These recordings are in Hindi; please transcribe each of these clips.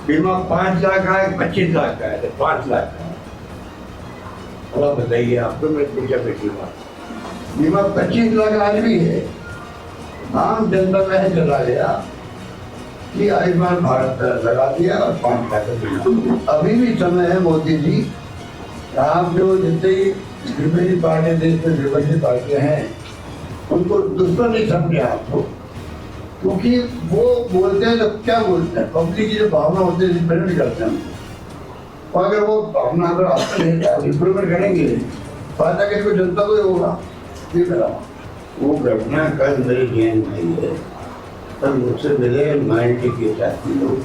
बीमा 5 लाख का है, 25 लाख का है, तो 5 लाख का है। अब बताइए, आपको मैं पूछा बेटी बात, बीमा 25 लाख आज भी है। आम जनता में चला गया कि आयुष्मान भारत लगा दिया और 5 लाख का। अभी भी समय है मोदी जी, आप जो जितने विपक्षी पार्टी देश में विपक्षी पार्टियां हैं उनको दुश्मन नहीं समझे आपको, क्योंकि वो बोलते हैं तो क्या बोलते हैं, पब्लिक की जो भावना होती है रिप्रेजेंट नहीं करते हैं। और अगर वो भावना अगर आपको इम्प्रूवमेंट करेंगे फायदा किसको, जनता को ही होगा। ये मेरा वो घटना कल मेरी ज्ञान में है, तब मुझसे मिले माइंड के साथी लोग,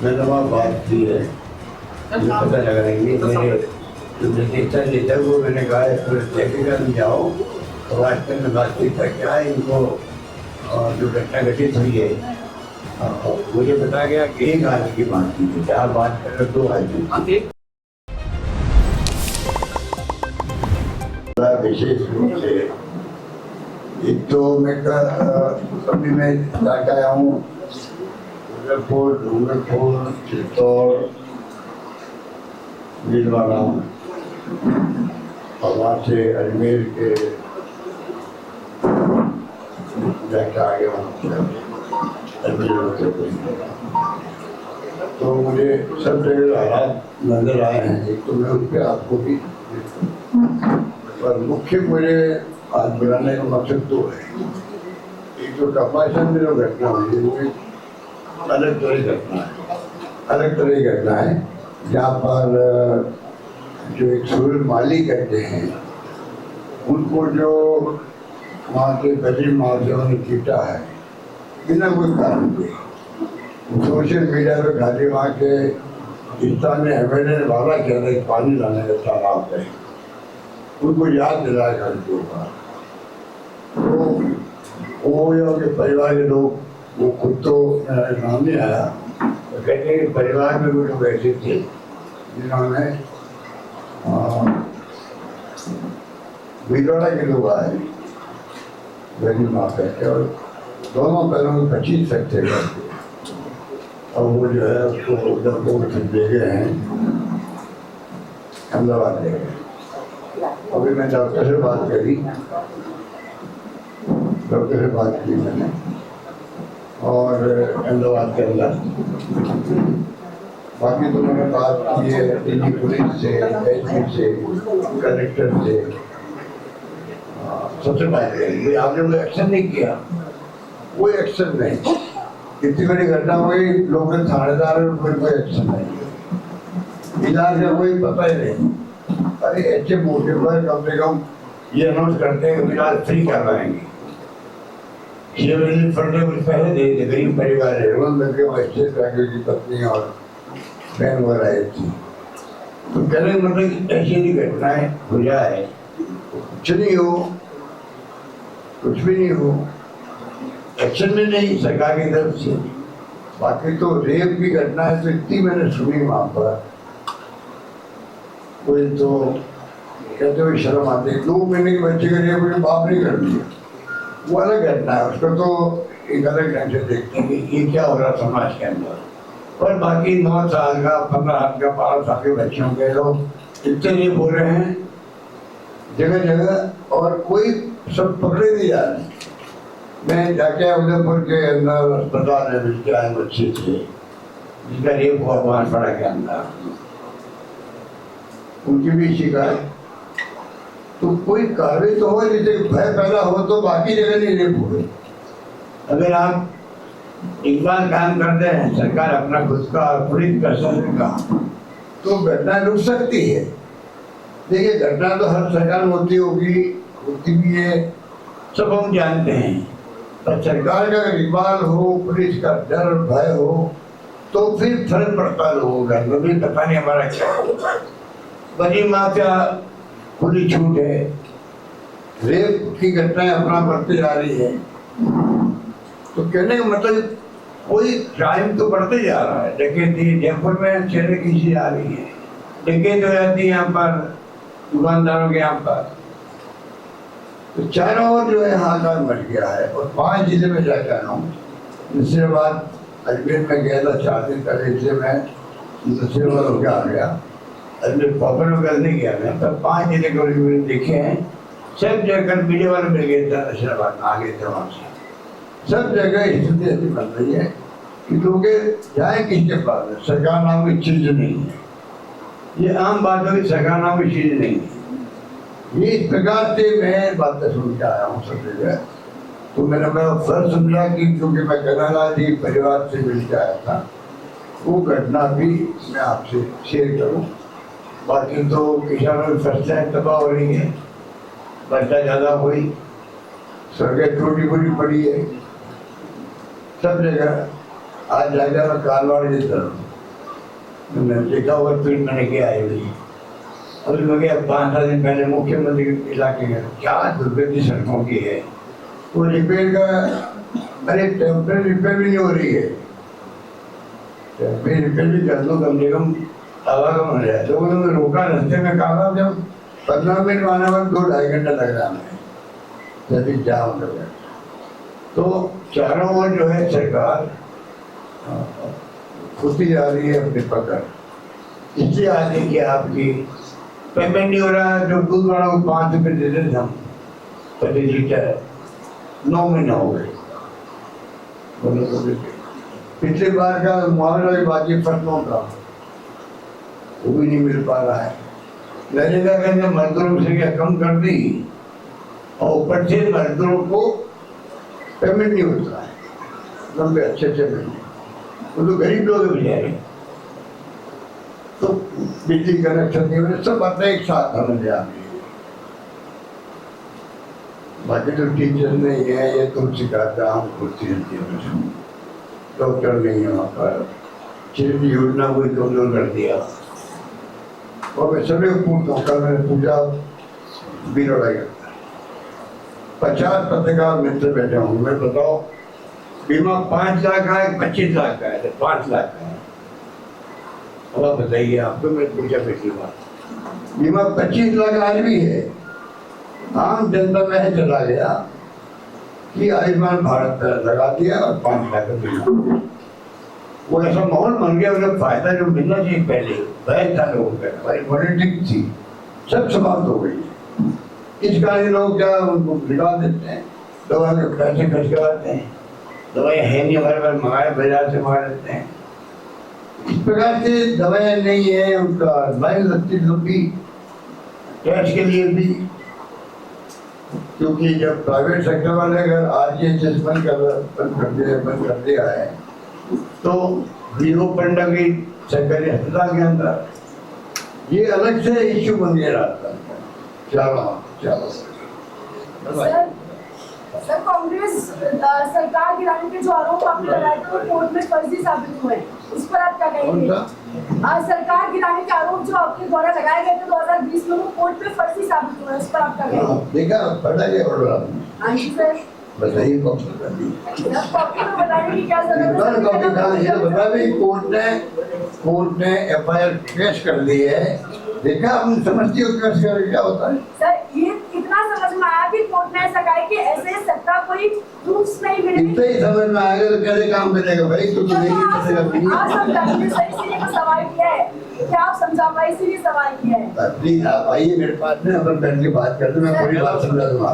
मैंने वहाँ बात की है, मुझे पता लग रही है मेरे जो नेता नेता को मैंने कहा है पूरे जाओ और वास्तव में बातचीत का क्या है इनको, जो घटना घटित हुई है मुझे बताया गया कि एक आदमी की बात की थी, क्या बात कर रहे 2 आदमी। विशेष रूप से एक तो मैं कभी मैं जाके आया हूँ डूंगरपुर, चित्तौड़, भीलवाड़ा और वहाँ से अजमेर के जाके आ गया तो मुझे सब जगह हालात नजर आए हैं। एक तो मैं उनके आपको भी, पर मुख्य मुझे आज बुलाने का मकसद तो है, एक तो कपासन में जो घटना हुई वो एक अलग तरह की घटना है, अलग तरह की घटना है जहाँ पर जो एक सूरज माली कहते हैं उनको जो वहाँ के गरीब माफियाओं ने पीटा है बिना कोई कारण के। सोशल मीडिया पे खाली वहाँ के स्थानीय एमएलए ने वादा किया था कि पानी लाने का तालाब है, उनको याद दिलाया कर दूंगा। तो वो या उनके परिवार के लोग, वो खुद तो नाम नहीं आया, तो कहते हैं कि परिवार में भी लोग ऐसे थे जिन्होंने भीलवाड़ा के लोग आए गरीब माँ कहते और दोनों पैरों में 25 सकते करते और वो जो है उसको उधर को दे गए हैं, अहमदाबाद ले गए। अभी मैं डॉक्टर से बात करी, डॉक्टर से बात की मैंने और अहमदाबाद के अंदर, बाकी तो मैंने बात की है दिल्ली पुलिस से, एसपी से, कलेक्टर से, सबसे पहले आपने कोई एक्शन नहीं किया, कोई एक्शन नहीं। इतनी बड़ी घटना हुई, लोकल थानेदार कोई एक्शन नहीं, इलाज का कोई पता ही नहीं। अरे ऐसे मौके पर कम से कम ये अनाउंस करते हैं इलाज फ्री करवाएंगे, पहले दे दे, गरीब परिवार है, स्टेट बैंक की पत्नी और बहन वगैरह आई थी, तो कह रहे मतलब ऐसी घटनाएं हो जाए, कुछ नहीं हो, कुछ भी नहीं हो, एक्शन में नहीं सरकार की तरफ से। बाकी तो रेप की घटना है तो इतनी मैंने सुनी वहाँ पर, कोई तो कहते हुए शर्म आती है, 2 महीने के बच्चे का रेप मुझे बाप नहीं कर दिया, वो अलग घटना है, उसको तो एक अलग ढंग से देखते हैं कि ये क्या हो रहा समाज के अंदर। और बाकी 9 साल का, 15 साल का, 12 साल के बच्चों के लोग इतने नहीं बोल रहे हैं जगह जगह, और कोई सब पकड़े नहीं जा रहे। मैं जाके उदयपुर के अंदर अस्पताल में मिलते आए बच्चे थे जिसका रेप हुआ बांसवाड़ा के अंदर, उनकी भी शिकायत, तो कोई कार्रवाई तो हो जिससे भय पैदा हो तो बाकी जगह नहीं रेप हुए। अगर आप एक बार काम करते हैं सरकार अपना खुद का पुलिस प्रशासन का, तो घटना रुक सकती है। देखिए घटना तो हर सरकार में होती होगी, होती भी है, सब हम जानते हैं, पर सरकार का अगर इकबाल हो, पुलिस का डर भय हो तो फिर फर्क पड़ता है लोगों का, भी पता नहीं हमारा क्या होगा। बड़ी माफिया खुली छूट है, रेप की घटनाएं अपना बढ़ती जा रही है, तो कहने का मतलब कोई क्राइम तो बढ़ते जा रहा है। डकैती जयपुर में चेहरे की आ रही है, डकैती हो जाती है यहाँ पर दुकानदारों के यहाँ पर, तो चारों ओर जो है हाहाकार मच गया है। और 5 जिले में जाकर आया हूँ, नसीराबाद, अजमेर में गया था 4 दिन पहले, इसलिए मैं नशेवर होकर आ गया। अजमेर प्रॉपर वगैरह नहीं गया मैं, पर 5 जिले के मैंने देखे हैं। सब जगह मीडिया वाले मिल गए थे, नशराबाद में आ गए थे वहाँ से। सब जगह स्थिति ऐसी बन रही है कि लोग जाए किसके पास, सरकार नाम की चीज नहीं है। ये आम बात है कि सरकार नाम की चीज नहीं है। ये इस प्रकार से मैं बातें सुन के आया हूँ सब जगह। तो मैंने फर्ज समझा कि क्योंकि मैं कनाडा जी परिवार से मिल के आया था, वो घटना भी मैं आपसे शेयर करूं। बाकी तो किसानों की फसलें तबाह हो रही है, वर्षा ज़्यादा हुई, सड़कें टूटी फूटी पड़ी है सब जगह। आज जाकर मैं कालवाड़ की तरफ मैंने देखा हुआ ट्वीट मैंने किया है हुई। अभी मैं गया 5-7 दिन पहले मुख्यमंत्री के इलाके में, क्या दुर्गति सड़कों की है। वो रिपेयर का, अरे टेम्परेरी रिपेयर भी नहीं हो रही है। रिपेयर भी कर दो, कम से कम आवागमन हो जाए। लोगों ने रोका रास्ते में, कहा जब 15 मिनट आने में 2-2.5 घंटा लग रहा है, जब जाम हो गया। तो चारों ओर जो है सरकार खुशी जा रही है अपने पकड़, इसलिए आ रही कि आपकी पेमेंट नहीं हो रहा। जो दूध वाला को 5 रुपये देते थे हम प्रति लीटर, 9 महीना हो गए। पिछली बार का मुआवजा भी बाकी फसलों का वो भी नहीं मिल पा रहा है। नरेगा के अंदर मजदूरों से क्या कम कर दी, और ऊपर से मजदूरों को पेमेंट नहीं होता है लंबे अच्छे महीने। वो तो गरीब लोग बेचारे, तो बिजली कनेक्शन नहीं हो रहे, सब बातें एक साथ हमें आ रही है। बाकी तो टीचर नहीं है, ये तुम सिखाता हम कुर्सी डॉक्टर नहीं है वहाँ पर, सिर्फ योजना कोई कमजोर कर दिया। और मैं सभी को पूछता हूँ, कल मैंने पूछा भी लड़ाई करता है। 50 पत्रकार मित्र बैठे होंगे, मैं बताओ बीमा 5 लाख का है, 25 लाख का है, 5 लाख का है। अब बताइए आपको, मैं पूछा पिछली बार बीमा 25 लाख आज भी है। आम जनता में चला गया कि आयुष्मान भारत लगा दिया और 5 लाख का बीमा। वो ऐसा माहौल बन गया, उन्हें फायदा जो मिलना चाहिए पहले वह था लोगों का, भाई पॉलिटिक्स थी, सब समाप्त हो गई। इस कारण लोग क्या उनको भिड़ा देते हैं, दवा के पैसे खर्च करवाते हैं, दवाएं है नहीं हमारे पास, मंगाए बाजार से मंगा लेते हैं। इस प्रकार से दवाएं नहीं है, उनका लाइन लगती लंबी टेस्ट के लिए भी। क्योंकि जब प्राइवेट सेक्टर वाले अगर RGHS बंद कर दिया है, तो वीरो पंडा की सरकारी अस्पताल के अंदर ये अलग से इश्यू बन गया रहता है। चलो सर, कांग्रेस सरकार गिराने के जो आरोप आपने लगाए थे वो कोर्ट में फर्जी साबित हुए, उस पर आप क्या कहेंगे? सरकार गिराने के आरोप जो आपके द्वारा लगाए गए थे 2020 में, वो कोर्ट में फर्जी साबित हुए, उस पर आप क्या कहेंगे? देखा पढ़ा गया पढ़ा। हाँ जी सर, बताइए कौन बताने की क्या जरूरत है? बता भी कोर्ट ने FIR पेश कर दी है। देखा हम समझती हो क्या होता है सर? ये इतना समझ में आया कि कोर्ट ने ऐसा कहा कि ऐसे सत्ता कोई प्रूफ्स नहीं मिले। इतना ही समझ में आएगा तो कैसे काम करेगा भाई? तो नहीं करेगा। आप समझाइए सर, इसीलिए तो सवाल किया है, क्या आप समझा पाए, इसीलिए सवाल किया है। प्लीज आप आइए मेरे पास में, अपन बैठ के बात करते, मैं पूरी बात समझा दूंगा।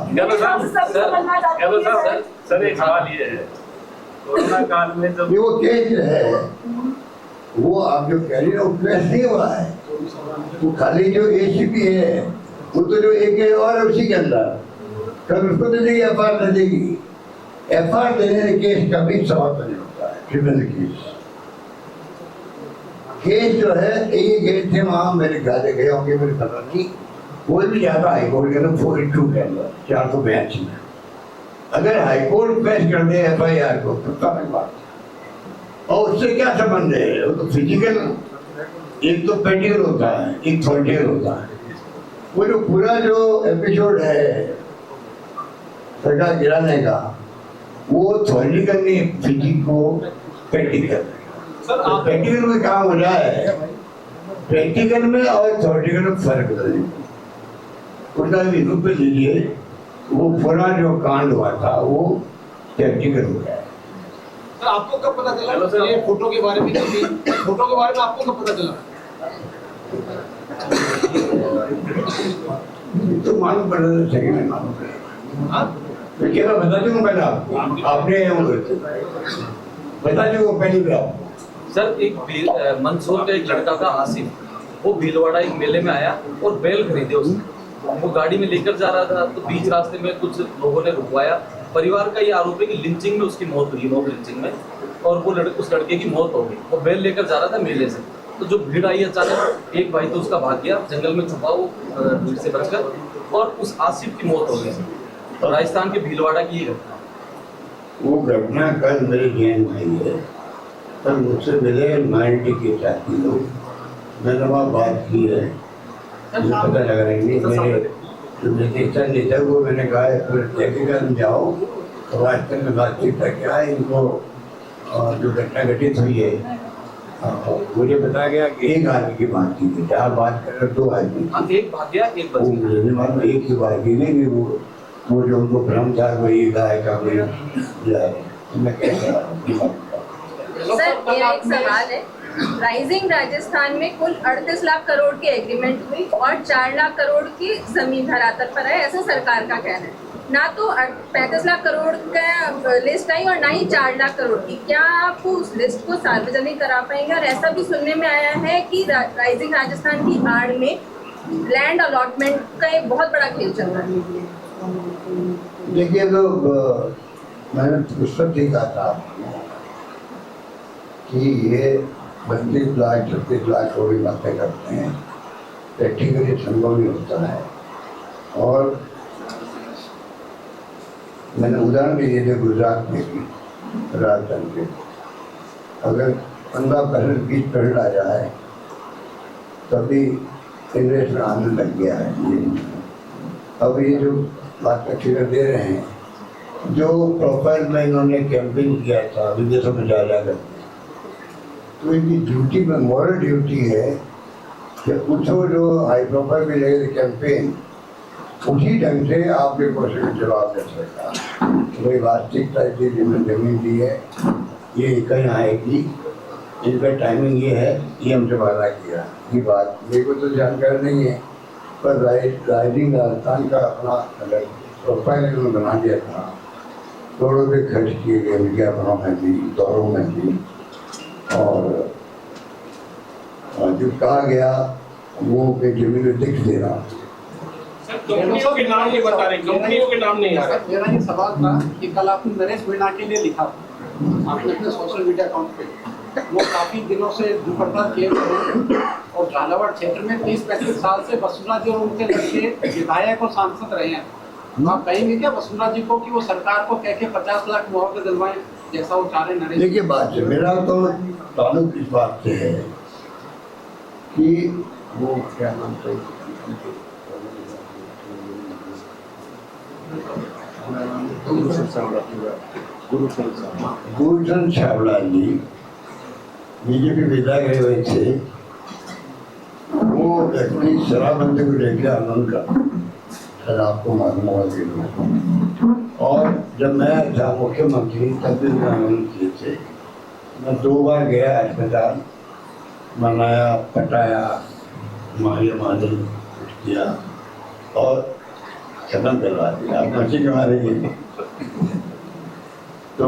सर एक सवाल ये है, कोरोना काल में जब वो केस है, वो आप जो कह रही है वो केस नहीं हुआ है। वो खाली जो ACP है, वो तो जो एक और है उसी के अंदर, कल उसको दे देगी, FIR दे देगी। FIR देने से केस का भी समाप्त नहीं होता है। क्रिमिनल केस जो है, एक गए थे वहाँ, मेरे घर गए होंगे, मेरे पता नहीं, कोई भी ज्यादा हाईकोर्ट के अंदर 482 के अंदर 482 में अगर हाईकोर्ट पेश कर दे FIR को, पता नहीं बात। और उससे क्या संबंध है? वो तो फिजिकल, एक तो पेटिकल होता है, एक थॉरिटिकल होता है। वो जो पूरा जो एपिसोड है सरकार गिराने का, वो थॉरिटिकल नहीं, फिजिको पेटिकल। प्रैक्टिकल में काम हो रहा है, प्रैक्टिकल में और थ्योरेटिकल में फर्क है। उसका भी रूप में लीजिए, वो पूरा जो कांड हुआ था वो प्रैक्टिकल हो गया है, सर आपको कब पता चलो सर। चला ये फोटो के बारे में? फोटो के बारे में आपको कब पता चला? तो मालूम पड़ना चाहिए, नहीं मालूम पड़ेगा। हाँ मैं कह रहा बता दूंगा पहले आपको, आपने बता दूंगा पहली बार आपको। सर एक मंदसौर का एक लड़का था आसिफ, वो भीलवाड़ा एक मेले में आया और बैल खरीदे उसने। वो गाड़ी में लेकर जा रहा था तो बीच रास्ते में कुछ लोगों ने रुकवाया। परिवार का ये आरोप है कि लिंचिंग में उसकी मौत हुई, मॉब लिंचिंग में, और वो उस लड़के की मौत हो गई। वो बैल लेकर जा रहा था मेले से, तो जो भीड़ आई अचानक, एक भाई तो उसका भाग गया जंगल में छुपा, वो भीड़ से बचकर, और उस आसिफ की मौत हो गई। राजस्थान के भीलवाड़ा की ये घटना। वो घटना कल मेरे जैन में आई है, पर मुझसे मिले 90 के साथी लोग, मैंने वहाँ बात की है, मुझे पता लग रहा है। मेरे जो निर्देशक नेता को मैंने कहा है लेकर जाओ, तो राजस्थान में बातचीत करके आए। इनको जो घटना घटित हुई है, मुझे बताया गया कि एक आदमी की बात की थी, चार बात कर रहे 2 आदमी, एक भाग गया एक बच गया। मुझे मालूम एक ही बात की नहीं, वो जो उनको भ्रम था वही गाय का कोई मैं कैसा। सर मेरा एक सवाल है, राइजिंग राजस्थान में कुल 38 लाख करोड़ की एग्रीमेंट हुई और 4 लाख करोड़ की जमीन धरातल पर है, ऐसा सरकार का कहना है। ना तो 35 लाख करोड़ का लिस्ट आई और ना ही 4 लाख करोड़ की। क्या आप उस लिस्ट को सार्वजनिक करा पाएंगे? और ऐसा भी सुनने में आया है कि राइजिंग राजस्थान की आड़ में लैंड अलॉटमेंट का एक बहुत बड़ा खेल चल रहा है। देखिए, तो मैंने उस वक्त ही कहा था कि ये 32 लाख 36 लाख करोड़ की बातें करते हैं, प्रैक्टिकली संभव नहीं होता है। और मैंने उदाहरण भी दिए थे गुजरात में भी, राजस्थान के, अगर 15% 20% आ जाए तभी इन्वेस्ट में आने लग गया है। अब ये जो बात का फिगर दे रहे हैं, जो प्रोफाइल में इन्होंने कैंपेन किया था विदेशों में जा जाकर, तो इनकी ड्यूटी में मॉरल ड्यूटी है कि उसको जो हाई प्रोफाइल में लगे थे कैंपेन, उसी ढंग से आपके क्वेश्चन का जवाब दे सकता। वही वास्तविकता थी, जिन्होंने जमीन दी है, ये कहीं आएगी, इनका टाइमिंग ये है, ये हमसे वादा किया। ये बात मेरे को तो जानकारी नहीं है, पर राइजिंग राजस्थान का अपना अलग प्रोफाइल इन्होंने बना दिया था। करोड़ों रुपये खर्च किए गए विज्ञापनों में भी, दौरों में भी, और जो कहा गया वो अपनी जमीन में दिख दे रहा। कंपनियों के नाम नहीं बता रहे, कंपनियों के नाम नहीं आ रहे। मेरा ये सवाल था कि कल आपने नरेश मीणा के लिए लिखा आपने अपने सोशल मीडिया अकाउंट पे, वो काफी दिनों से दुर्घटना किए हुए और झालावाड़ क्षेत्र में 30-35 साल से वसुंधरा जी और उनके लड़के विधायक और सांसद रहे हैं। आप कहेंगे क्या वसुंधरा जी को कि वो सरकार को कह के 50 लाख मुआवजे दिलवाएं जैसा वो चाह रहे नरेश? देखिए, बात है, मेरा तो ताल्लुक इस बात से है कि वो क्या नाम था, गुरुचंद छावला जी बीजेपी विधायक रहे हुए थे। वो व्यक्ति शराबबंदी को लेकर आंदोलन का, शराब को मालूम होगा। और जब मैं था मुख्यमंत्री तब भी आंदोलन किए थे। मैं 2 बार गया अस्पताल, मनाया, पटाया, मारिया मादल किया और खत्म करवा दिया। आप मर्जी कमा रही है, तो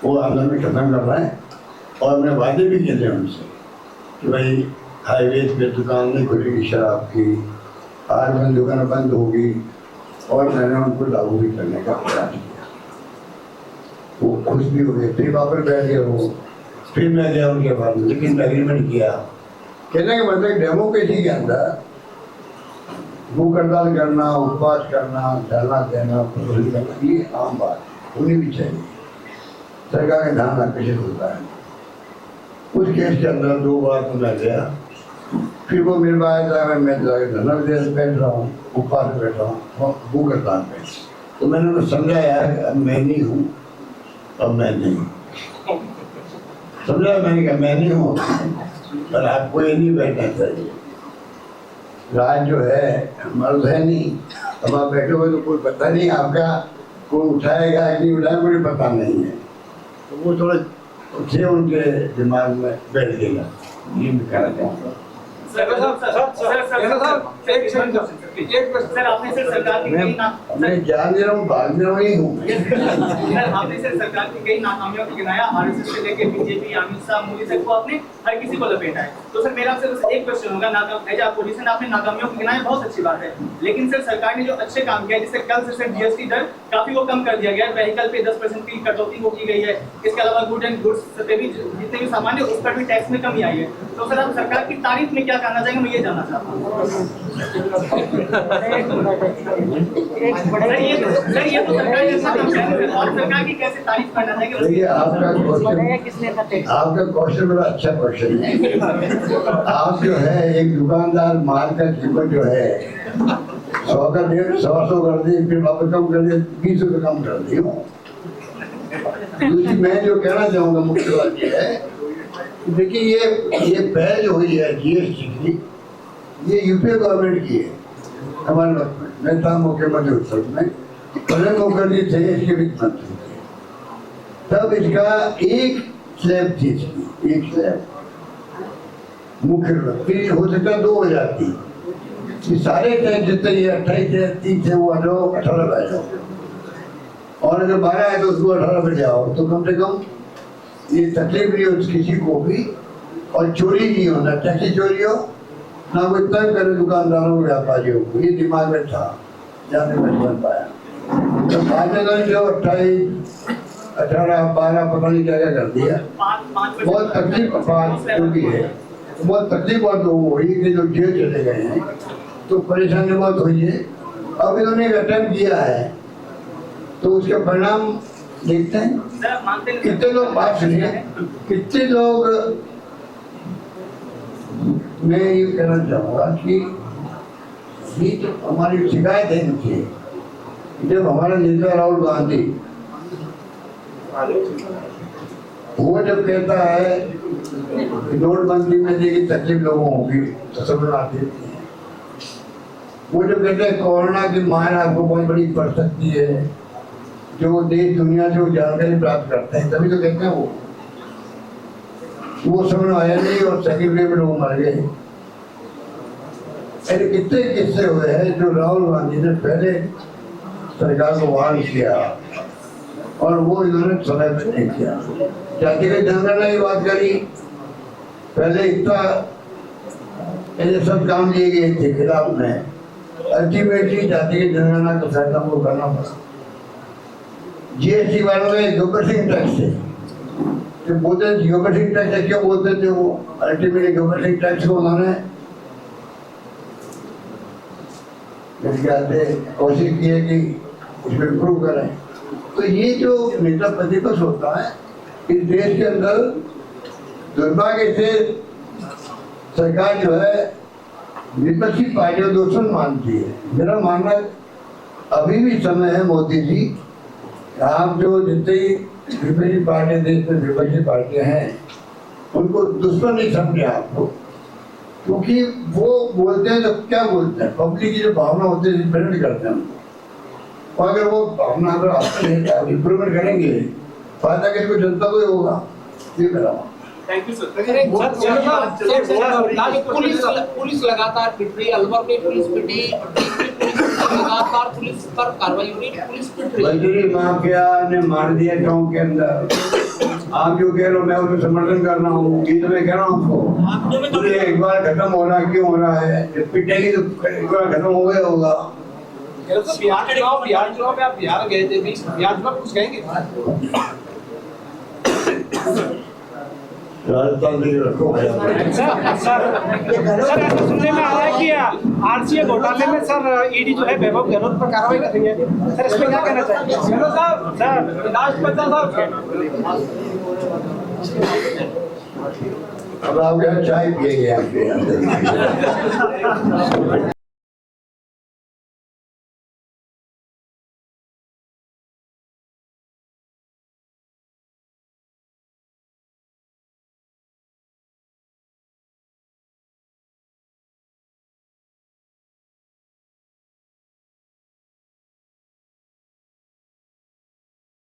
वो आंदोलन खत्म कर रहे हैं। और मैं वादे भी किए थे उनसे कि भाई हाईवे पे दुकान नहीं खुलेगी शराब की, आज में दुकान बंद होगी, और मैंने उनको लागू भी करने का प्रयास किया। वो खुश भी हो गए, फिर वापस बैठ गए वो, फिर मैं गया उनके पास, लेकिन एग्रीमेंट किया। कहने का मतलब डेमोक्रेसी के अंदर भूख हड़ताल करना, उपवास करना, धरना देना, प्रदर्शन करना, ये आम बात होनी भी चाहिए। सरकार का ध्यान आकर्षित होता है। उस केस के अंदर 2 बार तो मैं गया, फिर वो मेरे पास आया, मैं धरना बैठ रहा हूँ, उपवास में बैठ रहा हूँ, भूख हड़ताल पे। तो मैंने उन्हें समझाया अब मैं नहीं हूँ, अब मैं नहीं समझा। मैंने कहा मैं नहीं हूँ, पर आपको ये नहीं बैठना चाहिए। राज जो है मर्द है नहीं, अब आप बैठे हुए तो कोई पता नहीं आपका, कोई उठाएगा कि नहीं उठाएगा, मुझे पता नहीं है। तो वो थोड़ा से उनके दिमाग में बैठ गया, ये भी कहना चाहता हूँ। सर आपने सर सरकार की कई मैं जान रहा हूँ, भाग रहा ही हूँ। सर आपने सर सरकार की कई नाकामियों को गिनाया, आरएसएस से लेके बीजेपी, अमित शाह, मोदी तक को आपने हर किसी को लपेटा है। तो सर मेरा आपसे बस एक क्वेश्चन होगा, एज अपोजिशन आपने नाकामियों को गिनाया, बहुत अच्छी बात है, लेकिन सर सरकार ने जो अच्छे काम किया, जैसे कल से सर जीएसटी दर काफी वो कम कर दिया गया है, व्हीकल पे 10% की कटौती वो की गई है, इसके अलावा गुड एंड गुड्स पे भी जितने भी सामान है उस पर भी टैक्स में कमी आई है। तो सर आप सरकार की तारीफ में क्या कहना चाहेंगे, मैं ये जानना चाहता हूँ। सर ये तो सरकार ने अच्छा काम किया है, और सरकार की कैसे तारीफ करना चाहेंगे? देखिए आपका क्वेश्चन बड़ा अच्छा क्वेश्चन है। आप जो है एक दुकानदार माल का कीमत जो है 100 का 150 कर दी, फिर वापस कम कर दिया, 20 रुपये कम कर दी। दूसरी मैं जो कहना चाहूँगा मुख्य बात ये है, देखिए ये पहल जो हुई है जीएसटी की, ये यूपीए गवर्नमेंट की है। हमारे वक्त में मैं था मुख्यमंत्री उस वक्त में, प्रणब मुखर्जी थे इसके वित्त मंत्री थे, तब इसका एक स्लैब थी, इसकी एक स्लैब मुख्य फिर हो सकता 2 हो जाती, ये सारे टैक्स जितने ये 28 है 30 है वो 18 पे जाओ, और अगर 12 है तो उसको 18 पे जाओ, तो कम से कम ये तकलीफ नहीं हो किसी को भी, और चोरी नहीं होना, टैक्सी चोरी हो ना, कोई तंग करे दुकानदारों को, व्यापारियों को, ये दिमाग में था, जाने में बन पाया। तो बाद में जो 28 18 12 पता नहीं क्या क्या कर दिया, बहुत तकलीफ बात जो भी है, बहुत तकलीफ बात लोगों को हुई कि जो जेल चले गए हैं, तो परेशानी बहुत हुई है। अब इन्होंने एक अटेम्प्ट किया है, तो उसके परिणाम देखते हैं। कितने लोग बात सुनिए, कितने लोग, मैं ये कहना चाहूँगा कि ये तो हमारी शिकायत है इनकी, जब हमारा नेता राहुल गांधी वो जब कहता है कि नोटबंदी में देखिए तकलीफ लोगों होगी तो सब लोग आते हैं, वो जब कहते हैं कोरोना की मार आपको बहुत बड़ी पड़ सकती है, जो देश दुनिया से वो जानकारी प्राप्त करते हैं तभी तो कहते हैं वो समझ आया नहीं, और सेकंड वेव में लोग मर गए। ऐसे कितने किस्से हुए हैं जो राहुल गांधी ने पहले सरकार को वार्न किया और वो इन्होंने समय पर नहीं किया। जातिगत जनगणना की बात करी, पहले इतना ऐसे सब काम लिए गए थे खिलाफ में, अल्टीमेटली जातिगत जनगणना का फैसला को करना पड़ा। जीएसटी वालों में ज्योग्राफिक टैक्स है, जो बोलते हैं ज्योग्राफिक टैक्स है, क्यों बोलते थे वो, अल्टीमेटली ज्योग्राफिक टैक्स को उन्होंने कोशिश की है कि इसमें इम्प्रूव करें। तो ये जो नेता प्रतिपक्ष होता है इस देश के अंदर, दुर्भाग्य से सरकार जो है विपक्षी पार्टियों को दुश्मन मानती है। मेरा मानना अभी भी समय है मोदी जी, आप जो जितनी विपक्षी पार्टी देश में विपक्षी पार्टियां हैं उनको दुश्मन नहीं समझे आपको, क्योंकि वो बोलते हैं तो क्या बोलते हैं, पब्लिक की जो भावना होती है डिपेंड करते हैं उनको, और अगर वो भावना अगर इम्प्रूवमेंट करेंगे फायदा किसको, जनता को ही होगा। ये मेरा थैंक यू सर। पुलिस लगातार पिट रही, अलवर में पुलिस पिटी, लगातार पुलिस पर कार्रवाई हो रही, पुलिस पिट रही। बजरी माफिया ने मार दिया गाँव के अंदर। आप जो कह रहे हो मैं उसमें समर्थन कर रहा हूँ, ये तो मैं कह रहा हूँ आपको, एक बार खत्म हो रहा है, क्यों हो रहा है, पिटेगी तो एक बार खत्म हो गया होगा। बिहार चुनाव में आप बिहार गए थे, बिहार चुनाव कुछ कहेंगे? राजस्थान में रखो सर ऐसा सुनने में आ रहा है कि आरसीए घोटाले में सर ईडी जो है वैभव गहलोत पर कार्रवाई कर रही है, सर इसमें क्या कहना चाहेंगे? सर अब आप चाय पिएंगे आपके